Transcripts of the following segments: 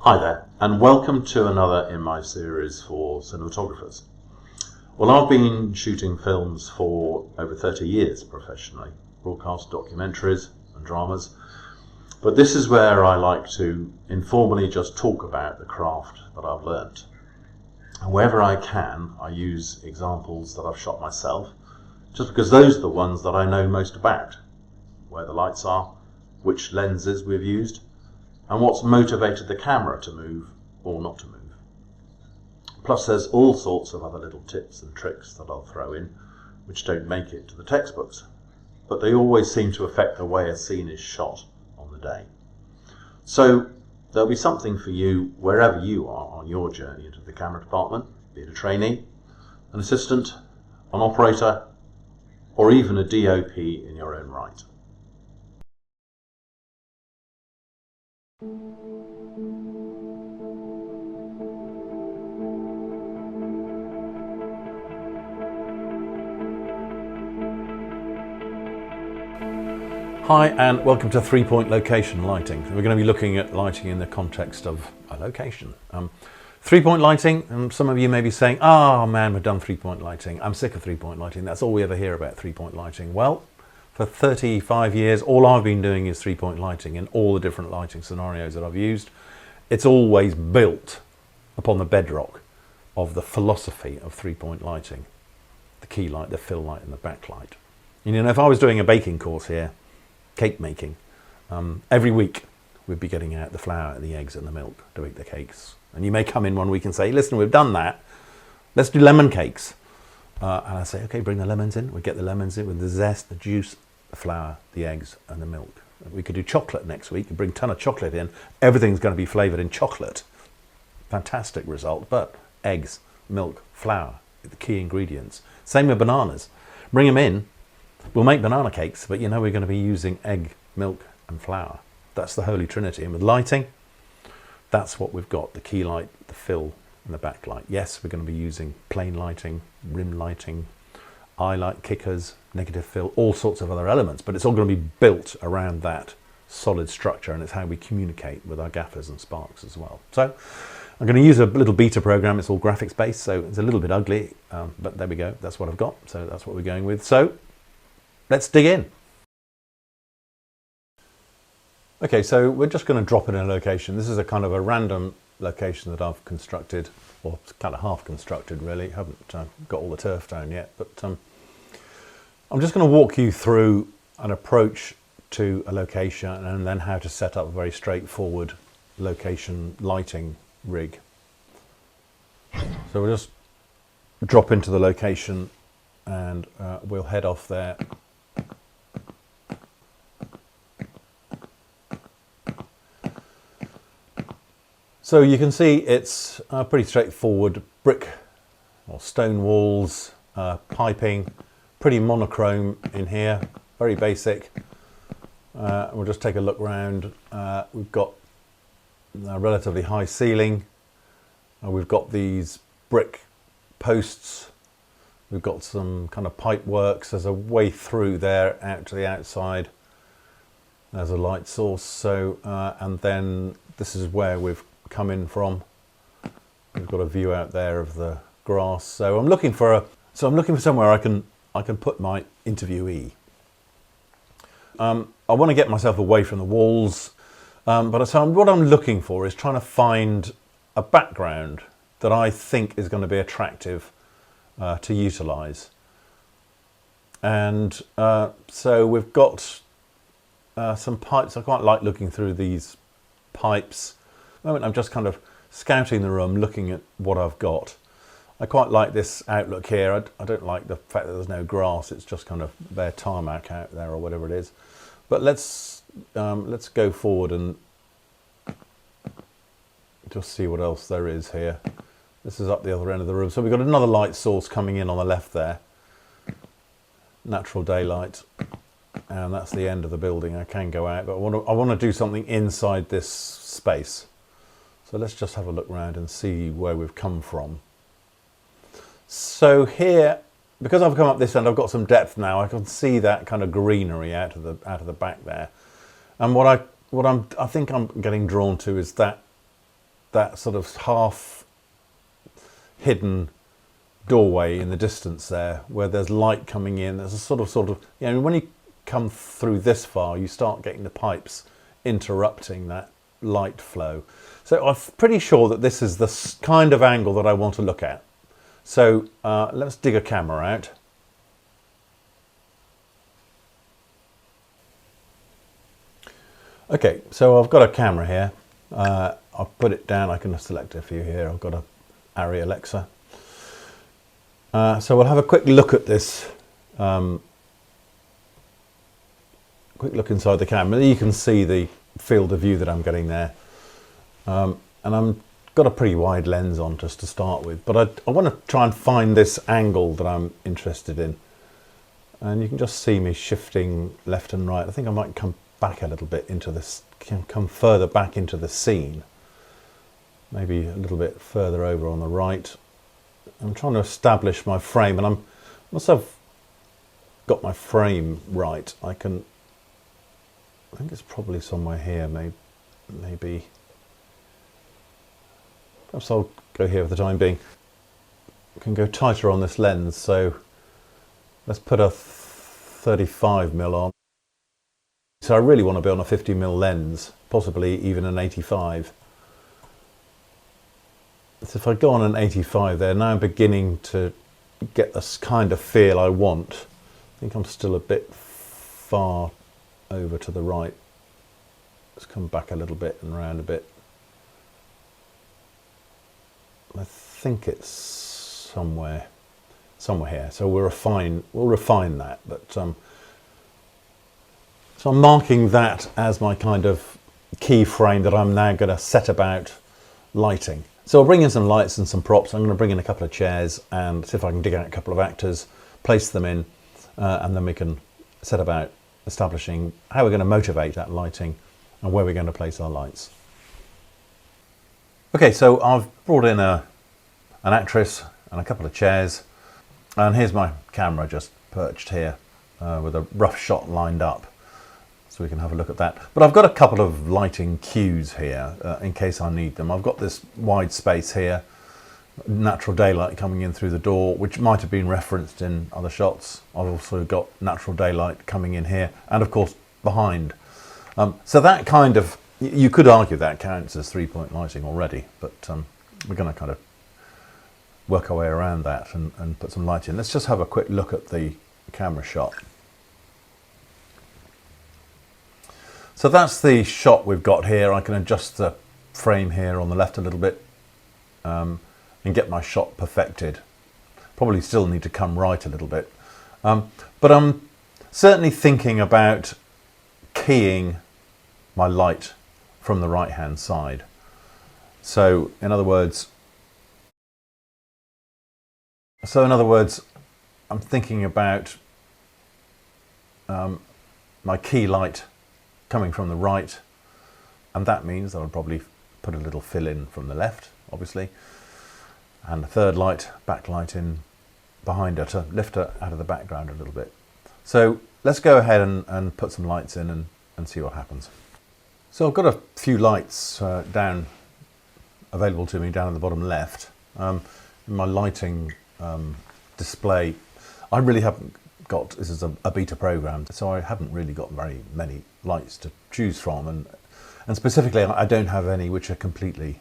Hi there, and welcome to another in my series for cinematographers. Well, I've been shooting films for over 30 years professionally, broadcast documentaries and dramas, but this is where I like to informally just talk about the craft that I've learnt. And wherever I can, I use examples that I've shot myself, just because those are the ones that I know most about, where the lights are, which lenses we've used, and what's motivated the camera to move or not to move. Plus there's all sorts of other little tips and tricks that I'll throw in, which don't make it to the textbooks, but they always seem to affect the way a scene is shot on the day. So there'll be something for you wherever you are on your journey into the camera department, be it a trainee, an assistant, an operator, or even a DOP in your own right. Hi and welcome to 3-point location lighting. We're going to be looking at lighting in the context of a location. 3-point lighting, and some of you may be saying, oh man, we've done 3-point lighting. I'm sick of 3-point lighting. That's all we ever hear about 3-point lighting. Well, for 35 years, all I've been doing is 3-point lighting in all the different lighting scenarios that I've used. It's always built upon the bedrock of the philosophy of 3-point lighting. The key light, the fill light and the backlight. You know, if I was doing a baking course here, cake making, every week we'd be getting out the flour, the eggs and the milk to make the cakes. And you may come in one week and say, listen, we've done that, let's do lemon cakes. And I say, okay, bring the lemons in. We get the lemons in with the zest, the juice, the flour, the eggs and the milk. We could do chocolate next week, bring a ton of chocolate in. Everything's going to be flavoured in chocolate. Fantastic result, but eggs, milk, flour, the key ingredients. Same with bananas. Bring them in, we'll make banana cakes, but you know we're going to be using egg, milk and flour. That's the Holy Trinity. And with lighting, that's what we've got, the key light, the fill and the backlight. Yes, we're going to be using plain lighting, rim lighting, eye light, kickers, negative fill, all sorts of other elements, but it's all going to be built around that solid structure, and it's how we communicate with our gaffers and sparks as well. So I'm going to use a little beta program. It's all graphics based, so it's a little bit ugly, but there we go. That's what I've got, so that's what we're going with. So let's dig in. Okay, so we're just going to drop in a location. This is a kind of a random location that I've constructed, or kind of half constructed really. Haven't got all the turf down yet, but I'm just going to walk you through an approach to a location and then how to set up a very straightforward location lighting rig. So we'll just drop into the location and we'll head off there. So you can see it's pretty straightforward, brick or stone walls, piping, pretty monochrome in here, very basic. We'll just take a look round. We've got a relatively high ceiling. We've got these brick posts. We've got some kind of pipe works. There's a way through there out to the outside. There's a light source. So, and then this is where we've come in from. We've got a view out there of the grass. So I'm looking for somewhere I can put my interviewee. I want to get myself away from the walls, what I'm looking for is trying to find a background that I think is going to be attractive to utilise. And so we've got some pipes. I quite like looking through these pipes. At the moment I'm just kind of scouting the room, looking at what I've got. I quite like this outlook here. I don't like the fact that there's no grass. It's just kind of bare tarmac out there or whatever it is. But let's go forward and just see what else there is here. This is up the other end of the room. So we've got another light source coming in on the left there. Natural daylight. And that's the end of the building. I can go out, but I want to do something inside this space. So let's just have a look around and see where we've come from. So here, because I've come up this end, I've got some depth now. I can see that kind of greenery out of the back there. And what I think I'm getting drawn to is that that sort of half hidden doorway in the distance there where there's light coming in. There's a sort of, you know, when you come through this far, you start getting the pipes interrupting that light flow. So I'm pretty sure that this is the kind of angle that I want to look at. So let's dig a camera out. Okay, so I've got a camera here. I'll put it down. I can select a few here. I've got a Arri Alexa. So we'll have a quick look at this. Quick look inside the camera. You can see the field of view that I'm getting there. And I've got a pretty wide lens on just to start with. But I want to try and find this angle that I'm interested in. And you can just see me shifting left and right. I think I might come back a little bit into this, come further back into the scene. Maybe a little bit further over on the right. I'm trying to establish my frame, and once I've got my frame right, I think it's probably somewhere here, maybe. Perhaps I'll go here for the time being. I can go tighter on this lens, so let's put a 35mm on. So I really want to be on a 50mm lens, possibly even an 85. So if I go on an 85 there, now I'm beginning to get this kind of feel I want. I think I'm still a bit far over to the right. Let's come back a little bit and round a bit. I think it's somewhere here. So we'll refine that. But so I'm marking that as my kind of key frame that I'm now going to set about lighting. So I'll bring in some lights and some props. I'm going to bring in a couple of chairs and see if I can dig out a couple of actors, place them in, and then we can set about establishing how we're going to motivate that lighting and where we're going to place our lights. Okay, so I've brought in an actress and a couple of chairs, and here's my camera just perched here with a rough shot lined up. So we can have a look at that. But I've got a couple of lighting cues here in case I need them. I've got this wide space here, natural daylight coming in through the door, which might have been referenced in other shots. I've also got natural daylight coming in here, and of course behind. So that kind of, you could argue that counts as 3-point lighting already, but we're going to kind of work our way around that and put some light in. Let's just have a quick look at the camera shot. So that's the shot we've got here. I can adjust the frame here on the left a little bit and get my shot perfected. Probably still need to come right a little bit. But I'm certainly thinking about keying my light from the right hand side. So in other words, I'm thinking about my key light coming from the right, and that means that I'll probably put a little fill in from the left, obviously, and a third light, backlight in behind her to lift her out of the background a little bit. So let's go ahead and put some lights in and see what happens. So I've got a few lights down available to me down in the bottom left. In my lighting display, I really haven't got, this is a beta program, so I haven't really got very many lights to choose from, and specifically I don't have any which are completely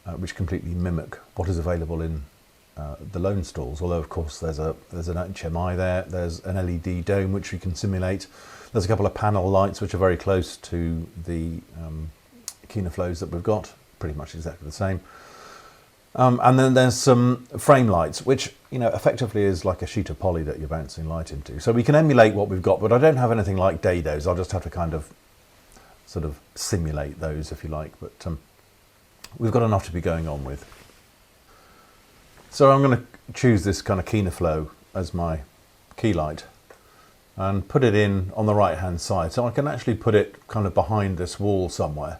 mimic what is available in the lone stalls, although of course there's an HMI there, there's an LED dome which we can simulate, there's a couple of panel lights which are very close to the Kina flows that we've got, pretty much exactly the same. And then there's some frame lights, which, you know, effectively is like a sheet of poly that you're bouncing light into. So we can emulate what we've got, but I don't have anything like dados. I'll just have to kind of sort of simulate those, if you like. But we've got enough to be going on with. So I'm going to choose this kind of Kina flow as my key light and put it in on the right hand side. So I can actually put it kind of behind this wall somewhere,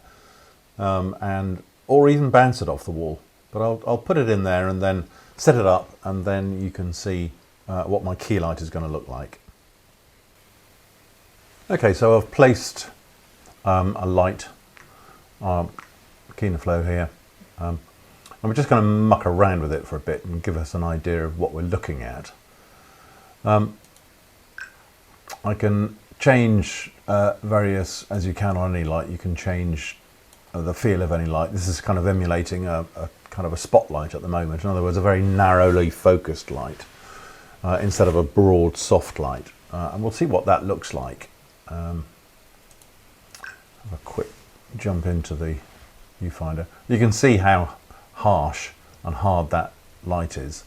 or even bounce it off the wall. But I'll put it in there and then set it up, and then you can see what my key light is going to look like. Okay, so I've placed a light, Kina flow here, And we're just going to muck around with it for a bit and give us an idea of what we're looking at. I can change various, as you can on any light, you can change the feel of any light. This is kind of emulating a kind of a spotlight at the moment. In other words, a very narrowly focused light instead of a broad soft light. And we'll see what that looks like. Have a quick jump into the viewfinder. You can see how harsh and hard that light is.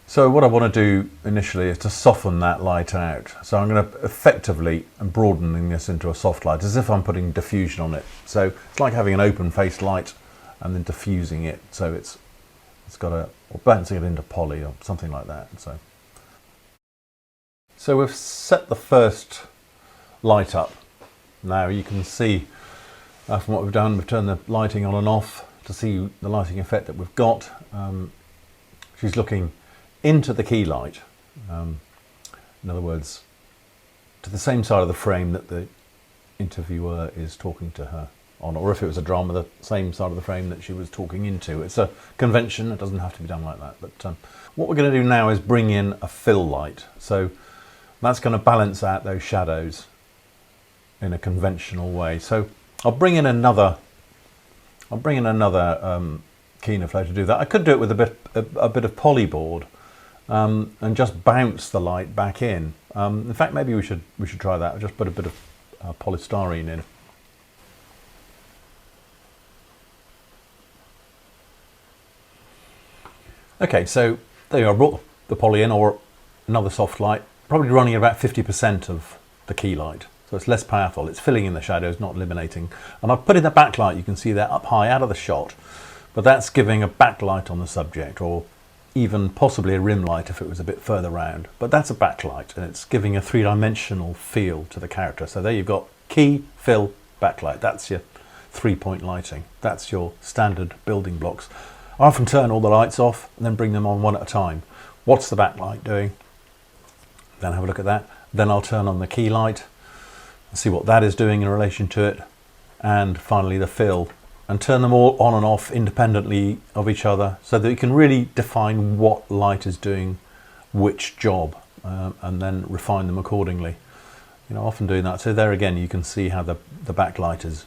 So what I want to do initially is to soften that light out. So I'm going to effectively broadening this into a soft light, as if I'm putting diffusion on it. So it's like having an open faced light and then diffusing it. So it's got a, or bouncing it into poly or something like that. So we've set the first light up. Now you can see from what we've done, we've turned the lighting on and off to see the lighting effect that we've got. She's looking into the key light, in other words, to the same side of the frame that the interviewer is talking to her on, or if it was a drama, the same side of the frame that she was talking into. It's a convention, it doesn't have to be done like that. But what we're going to do now is bring in a fill light. So that's going to balance out those shadows in a conventional way. So I'll bring in another keener flow to do that. I could do it with a bit of polyboard and just bounce the light back in. In fact, maybe we should try that. I'll just put a bit of polystyrene in. Okay, so there you are. I brought the poly in, or another soft light, probably running at about 50% of the key light. So it's less powerful. It's filling in the shadows, not eliminating. And I've put in the backlight. You can see that up high out of the shot, but that's giving a backlight on the subject, or even possibly a rim light if it was a bit further round. But that's a backlight, and it's giving a three-dimensional feel to the character. So there you've got key, fill, backlight. That's your 3-point lighting. That's your standard building blocks. I often turn all the lights off and then bring them on one at a time. What's the backlight doing? Then have a look at that. Then I'll turn on the key light, see what that is doing in relation to it, and finally the fill, and turn them all on and off independently of each other so that you can really define what light is doing which job, and then refine them accordingly. You know, often doing that. So there again, you can see how the backlight is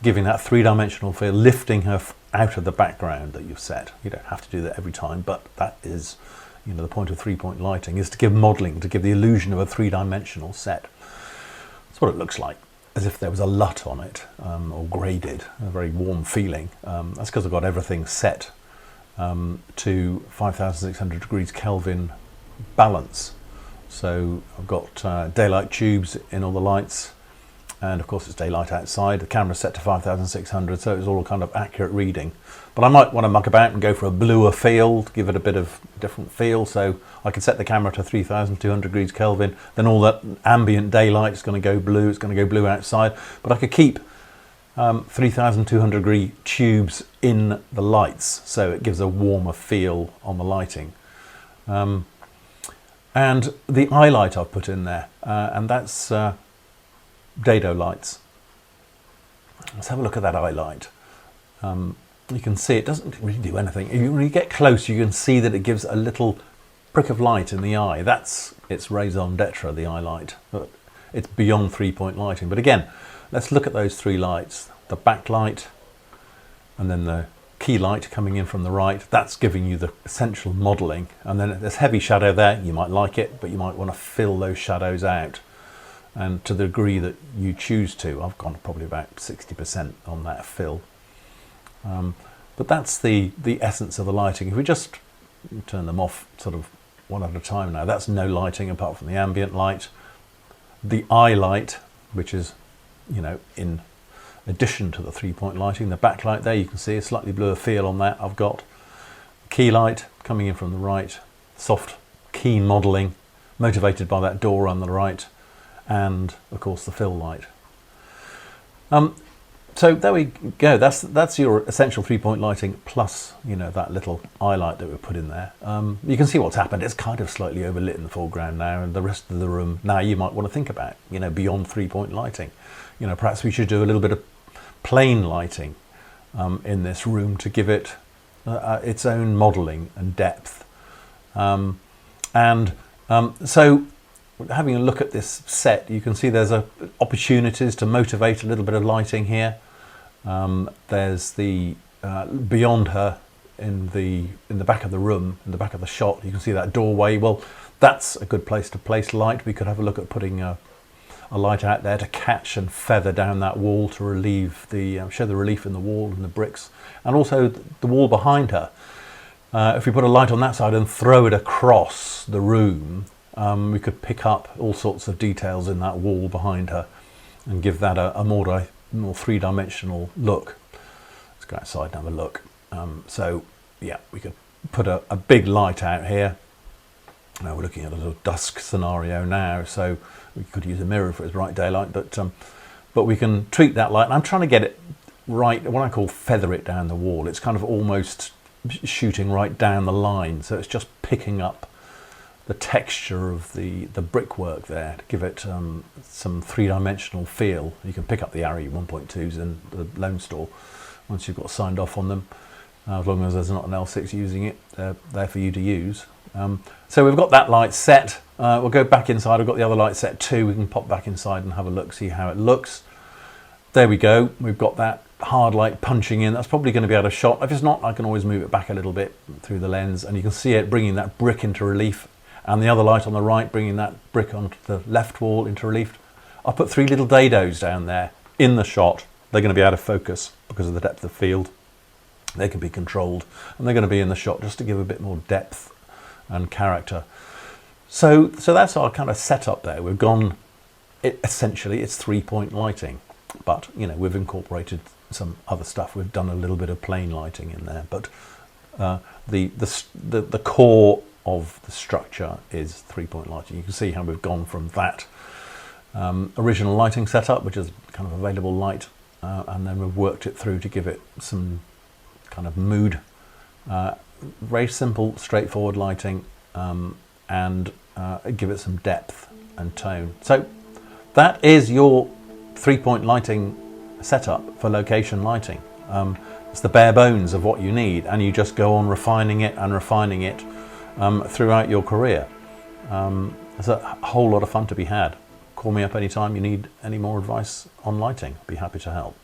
giving that three-dimensional feel, lifting her out of the background that you've set. You don't have to do that every time, but that is, you know, the point of 3-point lighting is to give modelling, to give the illusion of a three-dimensional set. That's what it looks like, as if there was a LUT on it, or graded, a very warm feeling. That's because I've got everything set to 5,600 degrees Kelvin balance. So I've got daylight tubes in all the lights, and of course it's daylight outside. The camera's set to 5,600, so it's all kind of accurate reading. But I might want to muck about and go for a bluer feel, to give it a bit of different feel. So I could set the camera to 3,200 degrees Kelvin, then all that ambient daylight is going to go blue, it's going to go blue outside. But I could keep 3,200 degree tubes in the lights, so it gives a warmer feel on the lighting. And the eye light I've put in there, and that's dado lights. Let's have a look at that eye light. You can see it doesn't really do anything. When you get close, you can see that it gives a little prick of light in the eye. That's its raison d'etre, the eye light. But it's beyond 3-point lighting. But again, let's look at those three lights. The backlight, and then the key light coming in from the right. That's giving you the essential modelling. And then there's heavy shadow there. You might like it, but you might want to fill those shadows out. And to the degree that you choose to, I've gone probably about 60% on that fill. But that's the essence of the lighting. If we just turn them off sort of one at a time now, that's no lighting apart from the ambient light. The eye light, which is, you know, in addition to the 3-point lighting, the backlight there, you can see a slightly bluer feel on that. I've got key light coming in from the right, soft, keen modelling, motivated by that door on the right, and of course the fill light. So there we go. That's your essential 3-point lighting plus, you know, that little eye light that we put in there. You can see what's happened. It's kind of slightly overlit in the foreground now, and the rest of the room now you might want to think about, you know, beyond 3-point lighting. You know, perhaps we should do a little bit of plain lighting in this room to give it its own modelling and depth. So having a look at this set, you can see there's opportunities to motivate a little bit of lighting here. There's the beyond her in the back of the room, in the back of the shot, you can see that doorway. Well, that's a good place to place light. We could have a look at putting a light out there to catch and feather down that wall to relieve show the relief in the wall and the bricks, and also the wall behind her. If we put a light on that side and throw it across the room, we could pick up all sorts of details in that wall behind her and give that a more three-dimensional look. Let's go outside and have a look. So yeah, we could put a big light out here. Now we're looking at a little dusk scenario now, so we could use a mirror for its bright daylight, but we can treat that light. And I'm trying to get it right, what I call feather it down the wall. It's kind of almost shooting right down the line, so it's just picking up the texture of the brickwork there to give it some three-dimensional feel. You can pick up the ARRI 1.2s in the Lone Store once you've got signed off on them, as long as there's not an L6 using it. They're there for you to use. So we've got that light set. We'll go back inside. I've got the other light set too. We can pop back inside and have a look, see how it looks. There we go. We've got that hard light punching in. That's probably going to be out of shot. If it's not, I can always move it back a little bit through the lens, and you can see it bringing that brick into relief, and the other light on the right bringing that brick onto the left wall into relief. I'll put 3 little dados down there in the shot. They're going to be out of focus because of the depth of field. They can be controlled, and they're going to be in the shot just to give a bit more depth and character. So that's our kind of setup there. We've gone, essentially it's 3-point lighting, but you know, we've incorporated some other stuff. We've done a little bit of plain lighting in there, but the core of the structure is 3-point lighting. You can see how we've gone from that original lighting setup, which is kind of available light, and then we've worked it through to give it some kind of mood. Very simple, straightforward lighting, and give it some depth and tone. So that is your 3-point lighting setup for location lighting. It's the bare bones of what you need, and you just go on refining it and refining it throughout your career. There's a whole lot of fun to be had. Call me up anytime you need any more advice on lighting. Be happy to help.